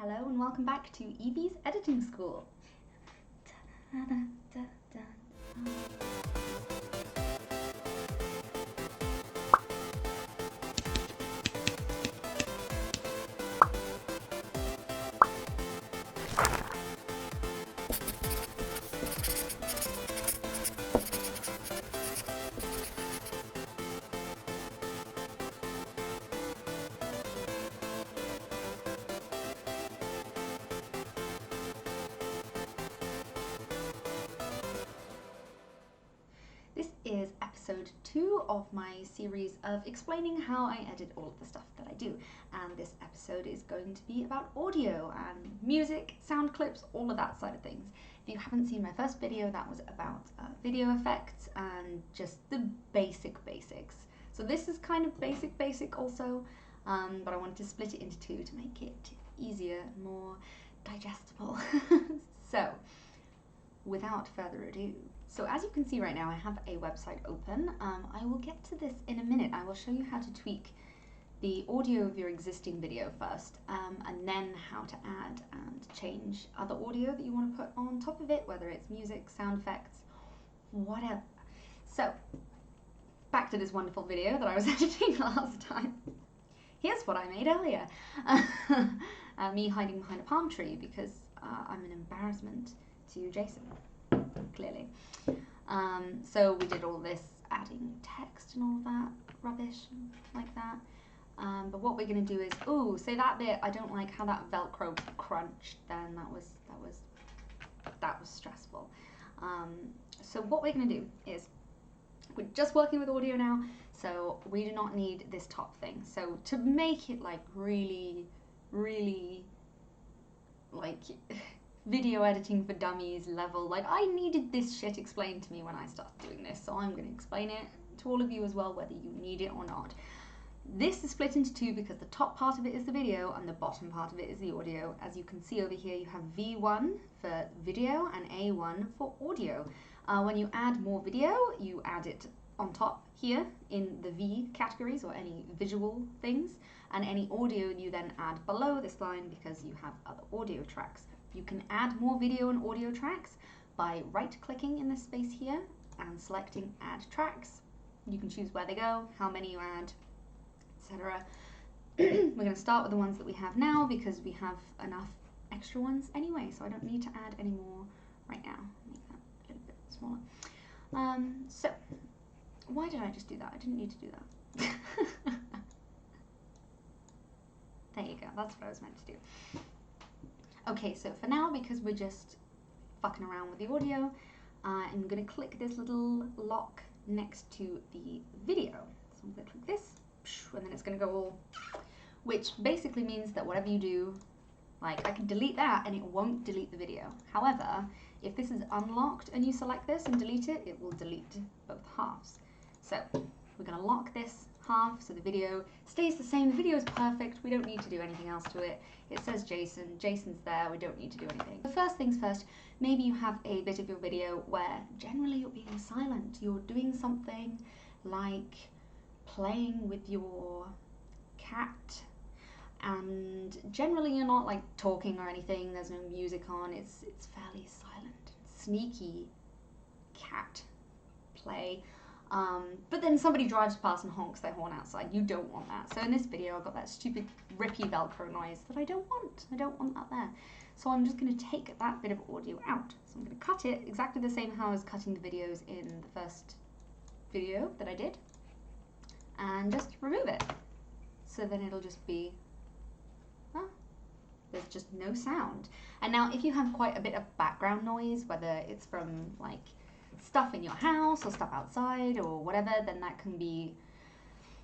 Hello and welcome back to Evie's Editing School. This is episode 2 of my series of explaining how I edit all of the stuff that I do, and this episode is going to be about audio and music, sound clips, all of that side of things. If you haven't seen my first video, that was about video effects and just the basics. So this is kind of basic also, but I wanted to split it into two to make it easier, more digestible. So, without further ado. So as you can see right now, I have a website open. I will get to this in a minute. I will show you how to tweak the audio of your existing video first, and then how to add and change other audio that you want to put on top of it, whether it's music, sound effects, whatever. So, back to this wonderful video that I was editing last time. Here's what I made earlier. Me hiding behind a palm tree because I'm an embarrassment to Jason, clearly. So we did all this adding text and all that rubbish like that. But what we're going to do is, say that bit, I don't like how that Velcro crunched then, that was stressful. So what we're going to do is, we're just working with audio now, so we do not need this top thing. So to make it like really like video editing for dummies level, like I needed this shit explained to me when I started doing this, so I'm going to explain it to all of you as well, whether you need it or not. This is split into two because the top part of it is the video and the bottom part of it is the audio. As you can see over here, you have V1 for video and A1 for audio. When you add more video, you add it on top here in the V categories, or any visual things, and any audio you then add below this line because you have other audio tracks. You can add more video and audio tracks by right-clicking in this space here and selecting Add Tracks. You can choose where they go, how many you add, etc. We're going to start with the ones that we have now because we have enough extra ones anyway, so I don't need to add any more right now. Make that a little bit smaller. So, why did I just do that? I didn't need to do that. There you go, that's what I was meant to do. Okay, so for now, because we're just fucking around with the audio, I'm going to click this little lock next to the video. So I'm going to click this, and then it's going to go all, which basically means that whatever you do, like I can delete that and it won't delete the video. However, if this is unlocked and you select this and delete it, it will delete both halves. So we're going to lock this half so the video stays the same. The video is perfect. We don't need to do anything else to it. It says Jason. Jason's there. We don't need to do anything. The first things first, maybe you have a bit of your video where generally you're being silent. You're doing something like playing with your cat, and generally you're not like talking or anything. There's no music on. It's fairly silent. Sneaky cat play. But then somebody drives past and honks their horn outside. You don't want that. So in this video, I've got that stupid rippy Velcro noise that I don't want. I don't want that there. So I'm just going to take that bit of audio out. So I'm going to cut it exactly the same how I was cutting the videos in the first video that I did, and just remove it. So then it'll just be, there's just no sound. And now if you have quite a bit of background noise, whether it's from like stuff in your house or stuff outside or whatever, then that can be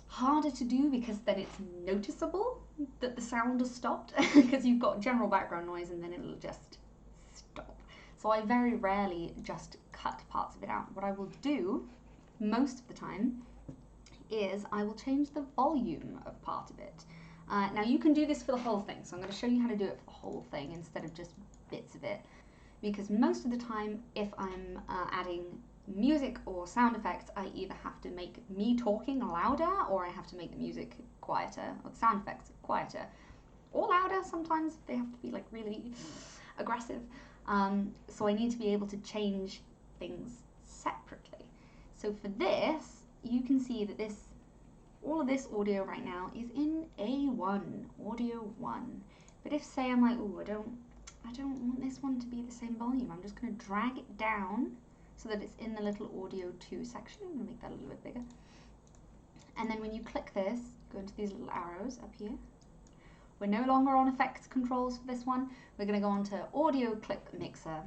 harder to do because then it's noticeable that the sound has stopped because you've got general background noise and then it'll just stop. So I very rarely just cut parts of it out. What I will do most of the time is I will change the volume of part of it. Now you can do this for the whole thing, so I'm going to show you how to do it for the whole thing instead of just bits of it. Because most of the time, if I'm adding music or sound effects, I either have to make me talking louder or I have to make the music quieter, or the sound effects quieter. or louder sometimes. They have to be like really aggressive. So I need to be able to change things separately. So for this, you can see that all of this audio right now is in A1, audio 1. But if say I'm like, oh, I don't want this one to be the same volume, I'm just going to drag it down so that it's in the little audio 2 section. I'm going to make that a little bit bigger. And then when you click this, go into these little arrows up here. We're no longer on effects controls for this one. We're going to go on to audio clip mixer.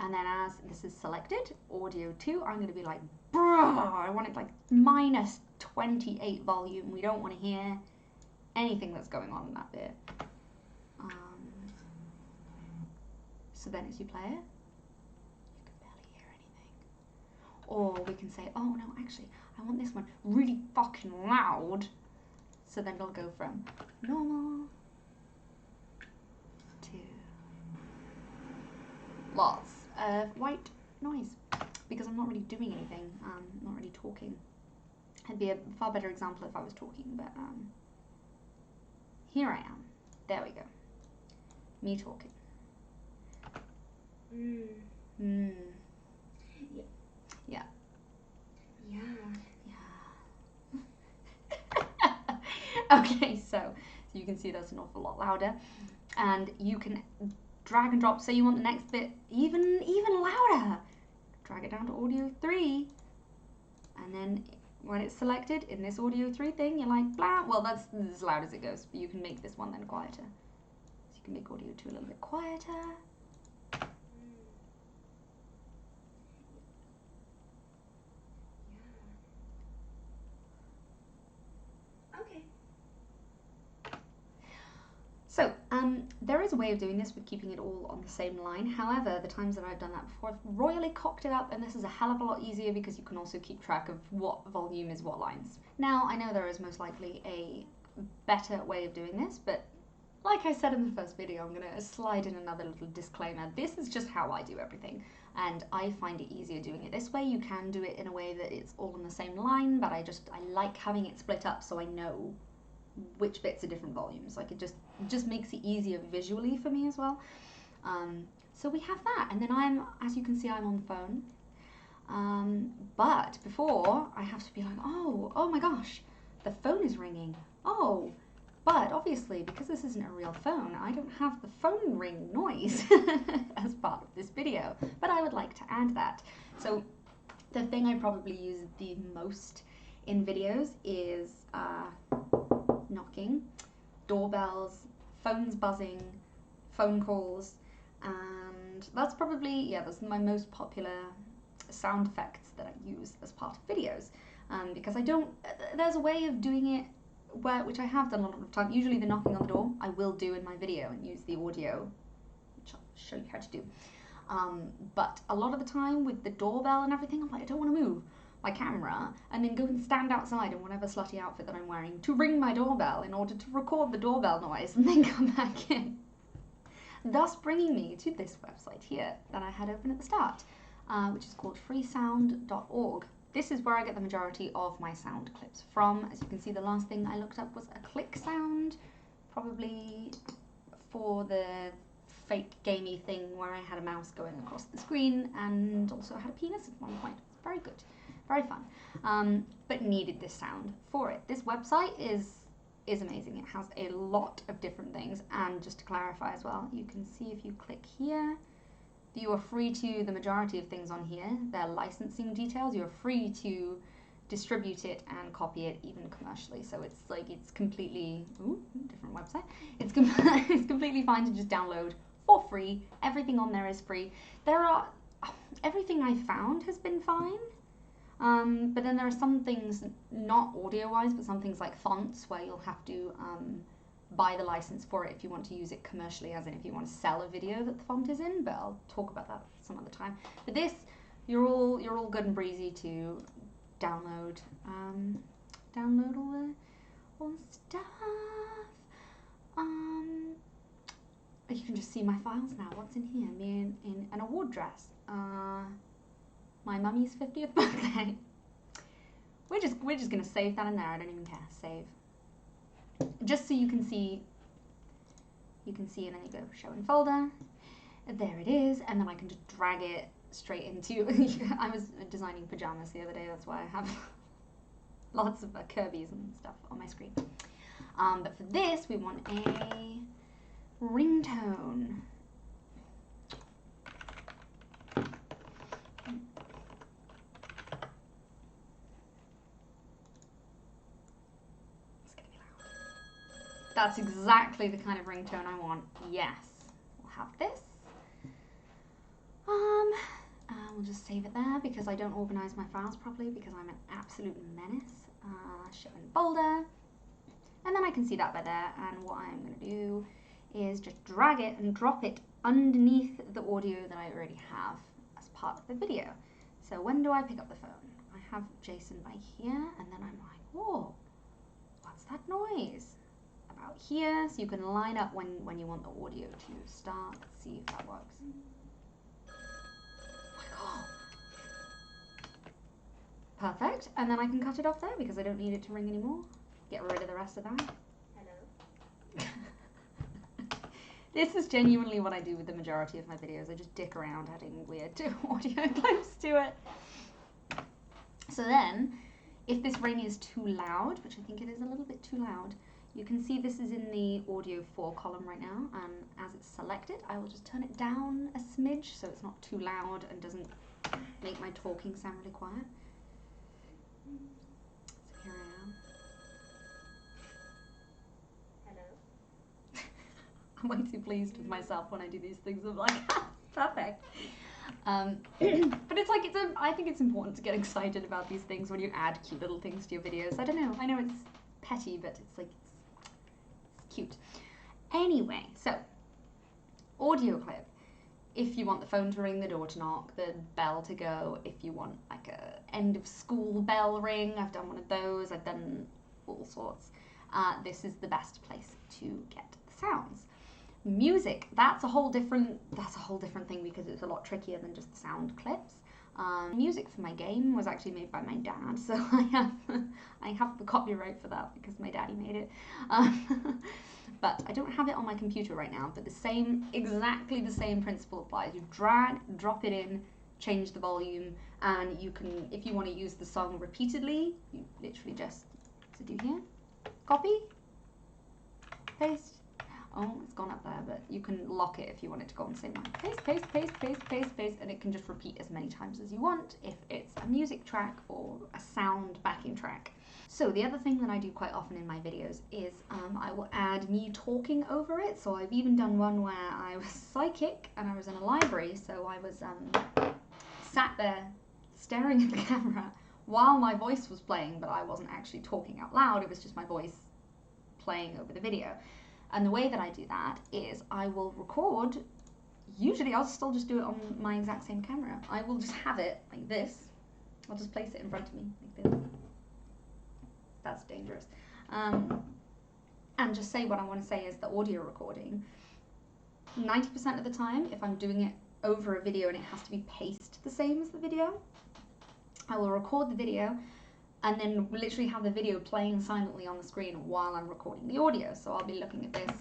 And then as this is selected, audio 2, I'm going to be like, I want it like minus 28 volume. We don't want to hear anything that's going on in that bit. So then as you play it, you can barely hear anything. Or we can say, oh no, actually, I want this one really fucking loud. So then it'll go from normal to lots of white noise, because I'm not really doing anything, I'm not really talking. It'd be a far better example if I was talking, but here I am. There we go. Me talking. Yeah. Yeah. Okay, so you can see that's an awful lot louder, and you can drag and drop. Say you want the next bit even louder, drag it down to audio 3, and then when it's selected in this audio 3 thing, you're like, blah, well, that's as loud as it goes, but you can make this one then quieter. So you can make audio 2 a little bit quieter. So, there is a way of doing this with keeping it all on the same line. However, the times that I've done that before, I've royally cocked it up, and this is a hell of a lot easier because you can also keep track of what volume is what lines. Now, I know there is most likely a better way of doing this, but like I said in the first video, I'm going to slide in another little disclaimer. This is just how I do everything, and I find it easier doing it this way. You can do it in a way that it's all on the same line, but I like having it split up so I know which bits are different volumes. Like it just makes it easier visually for me as well. So we have that, and then as you can see, I'm on the phone. But before I have to be like, oh my gosh, the phone is ringing. Oh, but obviously because this isn't a real phone, I don't have the phone ring noise as part of this video. But I would like to add that. So the thing I probably use the most in videos is knocking, doorbells, phones buzzing, phone calls, and that's probably, that's my most popular sound effects that I use as part of videos, because there's a way of doing it which I have done a lot of time. Usually the knocking on the door I will do in my video and use the audio, which I'll show you how to do, but a lot of the time with the doorbell and everything, I'm like, I don't want to move my camera and then go and stand outside in whatever slutty outfit that I'm wearing to ring my doorbell in order to record the doorbell noise and then come back in. Thus bringing me to this website here that I had open at the start, which is called freesound.org. This is where I get the majority of my sound clips from. As you can see, the last thing I looked up was a click sound, probably for the fake gamey thing where I had a mouse going across the screen and also had a penis at one point. It's very good. Very fun, but needed this sound for it. This website is amazing. It has a lot of different things, and just to clarify as well, you can see if you click here, you are free to, the majority of things on here, they're licensing details. You're free to distribute it and copy it even commercially. So it's like, it's completely, different website. It's completely fine to just download for free. Everything on there is free. Everything I found has been fine. But then there are some things, not audio-wise, but some things like fonts where you'll have to buy the license for it if you want to use it commercially, as in if you want to sell a video that the font is in, but I'll talk about that some other time. But this, you're all good and breezy to download all the stuff. You can just see my files now. What's in here? Me in an award dress. My mummy's 50th birthday. We're just gonna save that in there. I don't even care. Save. Just so you can see you can see, and then you go show in folder. There it is, and then I can just drag it straight into. I was designing pajamas the other day, that's why I have lots of Kirby's and stuff on my screen. But for this, we want a ringtone. It's gonna be loud. That's exactly the kind of ringtone I want. Yes, we'll have this. We'll just save it there because I don't organize my files properly because I'm an absolute menace. Show in folder. And then I can see that by there, and what I'm going to do is just drag it and drop it underneath the audio that I already have as part of the video. So when do I pick up the phone? I have Jason by here, and then I'm like, whoa, what's that noise? About here, so you can line up when you want the audio to start. Let's see if that works. Oh my God. Perfect, and then I can cut it off there because I don't need it to ring anymore. Get rid of the rest of that. Hello. This is genuinely what I do with the majority of my videos. I just dick around adding weird audio clips to it. So then, if this ring is too loud, which I think it is a little bit too loud, you can see this is in the audio 4 column right now, and as it's selected, I will just turn it down a smidge so it's not too loud and doesn't make my talking sound really quiet. So here I am. I'm way too pleased with myself when I do these things. I'm like, perfect. But it's like, I think it's important to get excited about these things when you add cute little things to your videos. I don't know, I know it's petty, but it's like, it's cute. Anyway, so, audio clip. If you want the phone to ring, the door to knock, the bell to go, if you want like a end of school bell ring, I've done one of those, I've done all sorts. This is the best place to get the sounds. Music, that's a whole different thing because it's a lot trickier than just the sound clips. Music for my game was actually made by my dad, so I have the copyright for that because my daddy made it. But I don't have it on my computer right now, but exactly the same principle applies. You drag, drop it in, change the volume, and you can, if you want to use the song repeatedly, you literally just do here, copy, paste. Oh, it's gone up there, but you can lock it if you want it to go on the same line. Paste, paste, paste, paste, paste, paste, and it can just repeat as many times as you want if it's a music track or a sound backing track. So the other thing that I do quite often in my videos is I will add me talking over it. So I've even done one where I was psychic and I was in a library, so I was sat there staring at the camera while my voice was playing, but I wasn't actually talking out loud, it was just my voice playing over the video. And the way that I do that is I will record, usually I'll still just do it on my exact same camera. I will just have it like this. I'll just place it in front of me like this. That's dangerous. And just say what I want to say as the audio recording. 90% of the time, if I'm doing it over a video and it has to be paced the same as the video, I will record the video and then literally have the video playing silently on the screen while I'm recording the audio. So I'll be looking at this,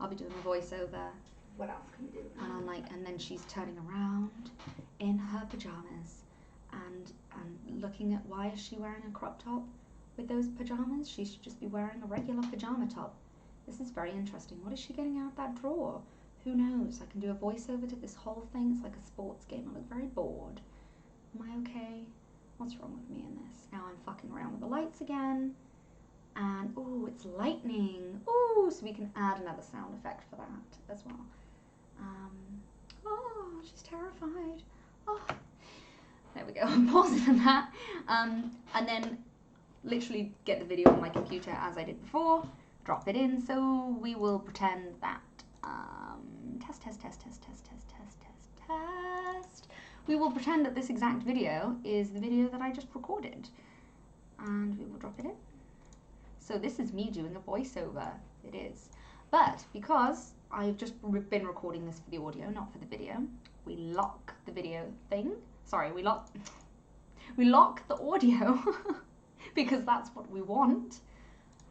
I'll be doing a voiceover. What else can you do? And I'm like, and then she's turning around in her pajamas and looking at, why is she wearing a crop top with those pajamas? She should just be wearing a regular pajama top. This is very interesting. What is she getting out of that drawer? Who knows? I can do a voiceover to this whole thing. It's like a sports game. I look very bored. Am I okay? What's wrong with me in this? Now I'm fucking around with the lights again. And, ooh, it's lightning. Ooh, so we can add another sound effect for that as well. Oh, she's terrified. Oh, there we go. I'm pausing on that. And then literally get the video on my computer as I did before, drop it in. So we will pretend that, test. We will pretend that this exact video is the video that I just recorded. And we will drop it in. So this is me doing a voiceover. It is. But because I've just been recording this for the audio, not for the video, we lock the video thing. Sorry, we lock the audio because that's what we want.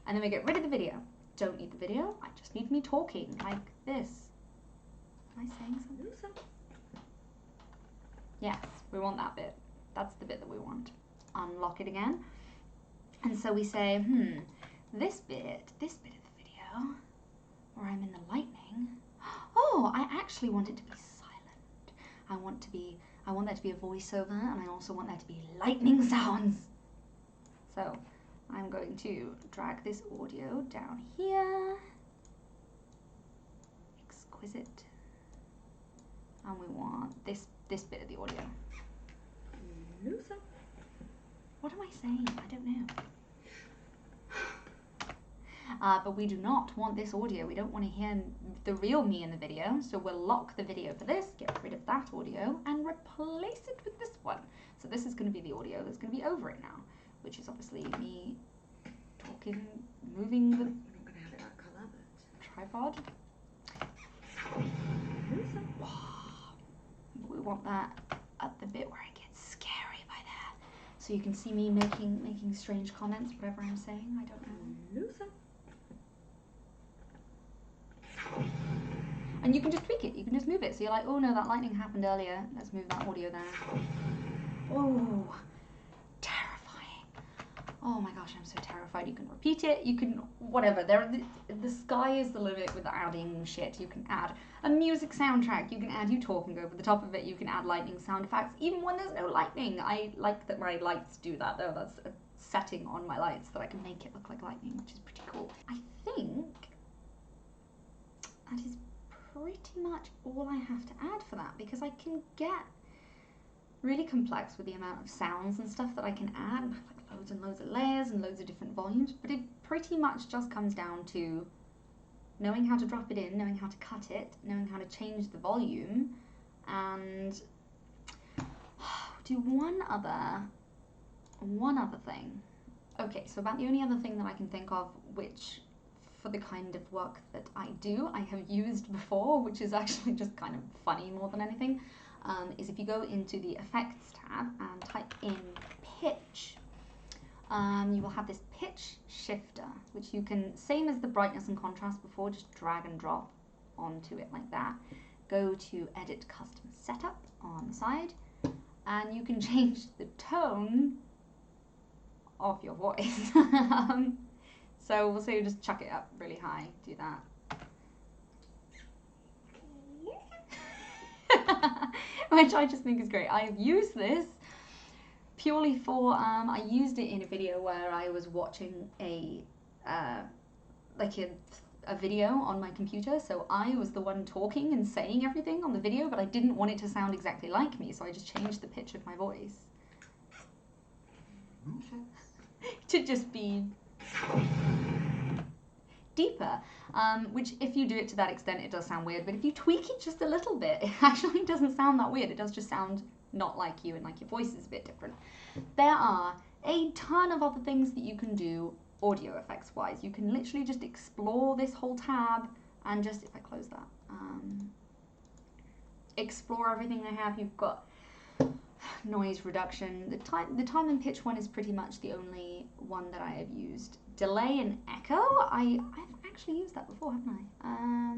And then we get rid of the video. Don't need the video. I just need me talking like this. Am I saying something? Yes, we want that bit. That's the bit that we want. Unlock it again. And so we say, this bit of the video, where I'm in the lightning, oh, I actually want it to be silent. I want there to be a voiceover, and I also want there to be lightning sounds. So I'm going to drag this audio down here. Exquisite. And we want this bit of the audio. Loser. What am I saying? I don't know. But we do not want this audio. We don't want to hear the real me in the video. So we'll lock the video for this, get rid of that audio, and replace it with this one. So this is going to be the audio that's going to be over it now, which is obviously me talking, moving the... I'm not going to have it that colour, but... tripod. We want that at the bit where it gets scary by there. So you can see me making strange comments, whatever I'm saying, I don't know. And you can just tweak it, you can just move it. So you're like, oh no, that lightning happened earlier. Let's move that audio there. Oh, terrifying. Oh my gosh, I'm so terrified. You can repeat it, you can, whatever. The sky is the limit with adding shit. You can add a music soundtrack, you can add you talking over the top of it, you can add lightning sound effects, even when there's no lightning. I like that my lights do that though. That's a setting on my lights that I can make it look like lightning, which is pretty cool. I think that is pretty much all I have to add for that, because I can get really complex with the amount of sounds and stuff that I can add, like loads and loads of layers and loads of different volumes, but it pretty much just comes down to knowing how to drop it in, knowing how to cut it, knowing how to change the volume, and do one other thing. Okay, so about the only other thing that I can think of, which for the kind of work that I do, I have used before, which is actually just kind of funny more than anything, is if you go into the Effects tab and type in Pitch, you will have this pitch shifter, which you can, same as the brightness and contrast before, just drag and drop onto it like that. Go to Edit Custom Setup on the side, and you can change the tone of your voice. So we'll say you just chuck it up really high, do that. Which I just think is great. I have used this purely for, I used it in a video where I was watching a video on my computer, so I was the one talking and saying everything on the video, but I didn't want it to sound exactly like me, so I just changed the pitch of my voice to just be deeper, which if you do it to that extent it does sound weird, but if you tweak it just a little bit it actually doesn't sound that weird. It does just sound not like you, and like your voice is a bit different. There are a ton of other things that you can do audio effects wise. You can literally just explore this whole tab and just, if I close that, explore everything they have. You've got noise reduction. The time and pitch one is pretty much the only one that I have used. Delay and echo, I've actually used that before, haven't I?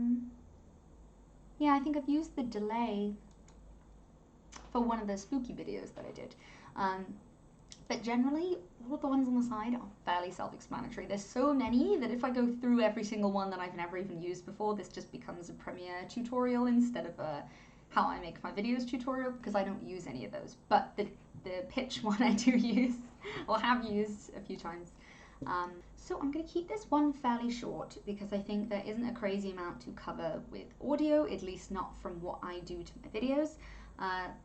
Yeah, I think I've used the delay for one of the spooky videos that I did. But generally, all of the ones on the side are fairly self-explanatory. There's so many that if I go through every single one that I've never even used before, this just becomes a Premiere tutorial instead of a how I make my videos tutorial, because I don't use any of those. But the pitch one I do use, or have used a few times. So I'm going to keep this one fairly short, because I think there isn't a crazy amount to cover with audio, at least not from what I do to my videos.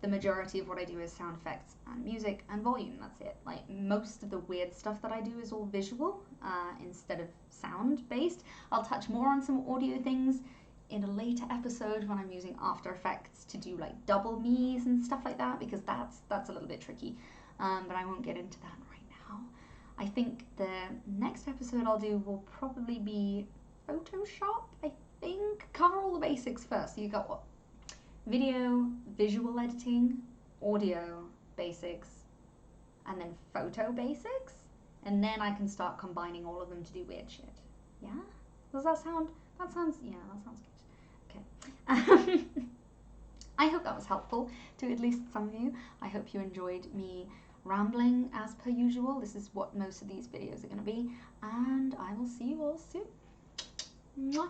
The majority of what I do is sound effects and music and volume, that's it. Like, most of the weird stuff that I do is all visual instead of sound based. I'll touch more on some audio things in a later episode when I'm using After Effects to do like double me's and stuff like that, because that's a little bit tricky, but I won't get into that right now. I think the next episode I'll do will probably be Photoshop, I think. Cover all the basics first. So you got what? Video, visual editing, audio basics, and then photo basics, and then I can start combining all of them to do weird shit. Yeah? Does that sound, yeah, that sounds good. I hope that was helpful to at least some of you. I hope you enjoyed me rambling as per usual. This is what most of these videos are going to be. And I will see you all soon. Mwah.